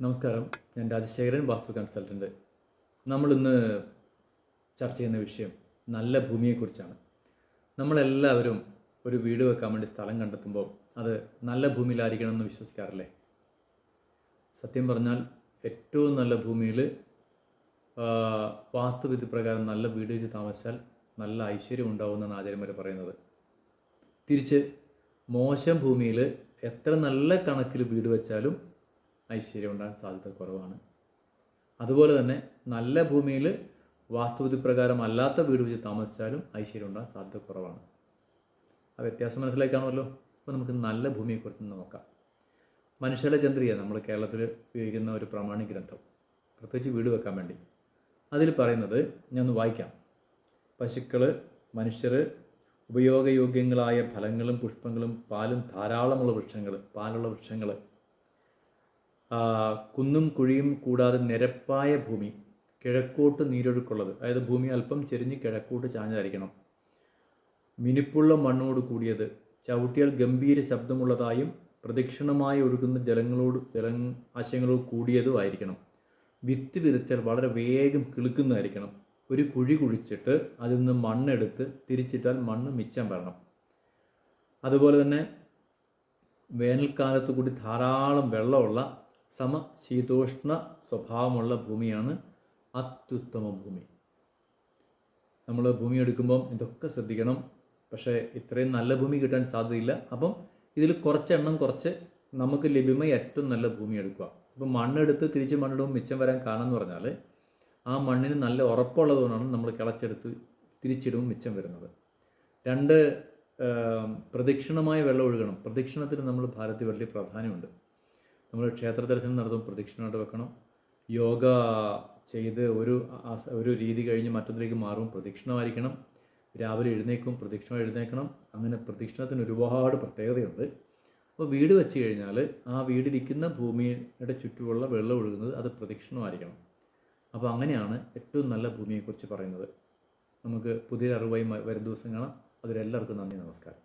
നമസ്കാരം, ഞാൻ രാജശേഖരൻ, വാസ്തു കൺസൾട്ടൻ്റ്. നമ്മളിന്ന് ചർച്ച ചെയ്യുന്ന വിഷയം നല്ല ഭൂമിയെക്കുറിച്ചാണ്. നമ്മളെല്ലാവരും ഒരു വീട് വെക്കാൻ വേണ്ടി സ്ഥലം കണ്ടെത്തുമ്പോൾ അത് നല്ല ഭൂമിയിലായിരിക്കണം എന്ന് വിശ്വസിക്കാറില്ലേ? സത്യം പറഞ്ഞാൽ ഏറ്റവും നല്ല ഭൂമിയിൽ വാസ്തുവിധി പ്രകാരം നല്ല വീട് വെച്ച് താമസിച്ചാൽ നല്ല ഐശ്വര്യം ഉണ്ടാവുമെന്നാണ് ആചാര്യന്മാർ പറയുന്നത്. തിരിച്ച് മോശം ഭൂമിയിൽ എത്ര നല്ല കണക്കിൽ വീട് വെച്ചാലും ഐശ്വര്യം ഉണ്ടാകാൻ സാധ്യത കുറവാണ്. അതുപോലെ തന്നെ നല്ല ഭൂമിയിൽ വാസ്തുവിധി പ്രകാരം അല്ലാത്ത വീട് വെച്ച് താമസിച്ചാലും ഐശ്വര്യം ഉണ്ടാകാൻ സാധ്യത കുറവാണ്. ആ വ്യത്യാസം മനസ്സിലാക്കാണല്ലോ. അപ്പോൾ നമുക്ക് നല്ല ഭൂമിയെക്കുറിച്ച് നോക്കാം. മനുഷ്യരുടെ ചന്ദ്രിക നമ്മൾ കേരളത്തിൽ ഉപയോഗിക്കുന്ന ഒരു പ്രാമാണിക ഗ്രന്ഥം, പ്രത്യേകിച്ച് വീട് വെക്കാൻ വേണ്ടി. അതിൽ പറയുന്നത് ഞാൻ ഒന്ന് വായിക്കാം. പശുക്കൾ, മനുഷ്യർ, ഉപയോഗയോഗ്യങ്ങളായ ഫലങ്ങളും പുഷ്പങ്ങളും പാലും ധാരാളമുള്ള വൃക്ഷങ്ങൾ, പാലുള്ള വൃക്ഷങ്ങൾ, കുന്നും കുഴിയും കൂടാതെ നിരപ്പായ ഭൂമി, കിഴക്കോട്ട് നീരൊഴുക്കുള്ളത്, അതായത് ഭൂമി അല്പം ചെരിഞ്ഞ് കിഴക്കോട്ട് ചാഞ്ഞായിരിക്കണം. മിനുപ്പുള്ള മണ്ണോട് കൂടിയത്, ചവിട്ടിയാൽ ഗംഭീര ശബ്ദമുള്ളതായും പ്രദക്ഷിണമായി ഒഴുകുന്ന ജലാശയങ്ങളോട് കൂടിയതും ആയിരിക്കണം. വിത്ത് വിതച്ചാൽ വളരെ വേഗം കിളുക്കുന്നതായിരിക്കണം. ഒരു കുഴി കുഴിച്ചിട്ട് അതിൽ നിന്ന് മണ്ണെടുത്ത് തിരിച്ചിട്ടാൽ മണ്ണ് മിച്ചം വരണം. അതുപോലെ തന്നെ വേനൽക്കാലത്ത് കൂടി ധാരാളം വെള്ളമുള്ള സമശീതോഷ്ണ സ്വഭാവമുള്ള ഭൂമിയാണ് അത്യുത്തമ ഭൂമി. നമ്മൾ ഭൂമി എടുക്കുമ്പം ഇതൊക്കെ ശ്രദ്ധിക്കണം. പക്ഷേ ഇത്രയും നല്ല ഭൂമി കിട്ടാൻ സാധ്യതയില്ല. അപ്പം ഇതിൽ കുറച്ചെണ്ണം കുറച്ച് നമുക്ക് ലഭ്യമായി ഏറ്റവും നല്ല ഭൂമി എടുക്കുക. ഇപ്പം മണ്ണെടുത്ത് തിരിച്ച് മണ്ണിടുമ്പോൾ മിച്ചം വരാൻ കാരണം എന്ന് പറഞ്ഞാൽ ആ മണ്ണിന് നല്ല ഉറപ്പുള്ളതുകൊണ്ടാണ് നമ്മൾ കിളച്ചെടുത്ത് തിരിച്ചിടുമ്പോൾ മിച്ചം വരുന്നത്. രണ്ട്, പ്രദക്ഷിണമായ വെള്ളം ഒഴുകണം. പ്രദക്ഷിണത്തിന് നമ്മൾ ഭാരതത്തിൽ വലിയ പ്രാധാന്യമുണ്ട്. നമ്മൾ ക്ഷേത്ര ദർശനം നടത്തുമ്പോൾ പ്രദക്ഷിണമായിട്ട് വെക്കണം. യോഗ ചെയ്ത് ഒരു രീതി കഴിഞ്ഞ് മറ്റൊന്നിലേക്ക് മാറും, പ്രദക്ഷിണമായിരിക്കണം. രാവിലെ എഴുന്നേക്കും, പ്രദക്ഷിണം എഴുന്നേക്കണം. അങ്ങനെ പ്രദക്ഷിണത്തിന് ഒരുപാട് പ്രത്യേകതയുണ്ട്. അപ്പോൾ വീട് വെച്ച് കഴിഞ്ഞാൽ ആ വീടിരിക്കുന്ന ഭൂമിയുടെ ചുറ്റുമുള്ള വെള്ളം ഒഴുകുന്നത് അത് പ്രദക്ഷിണമായിരിക്കണം. അപ്പോൾ അങ്ങനെയാണ് ഏറ്റവും നല്ല ഭൂമിയെക്കുറിച്ച് പറയുന്നത്. നമുക്ക് പുതിയ അറിവായി വരും ദിവസം കാണാം. അതിലെല്ലാവർക്കും നന്ദി, നമസ്കാരം.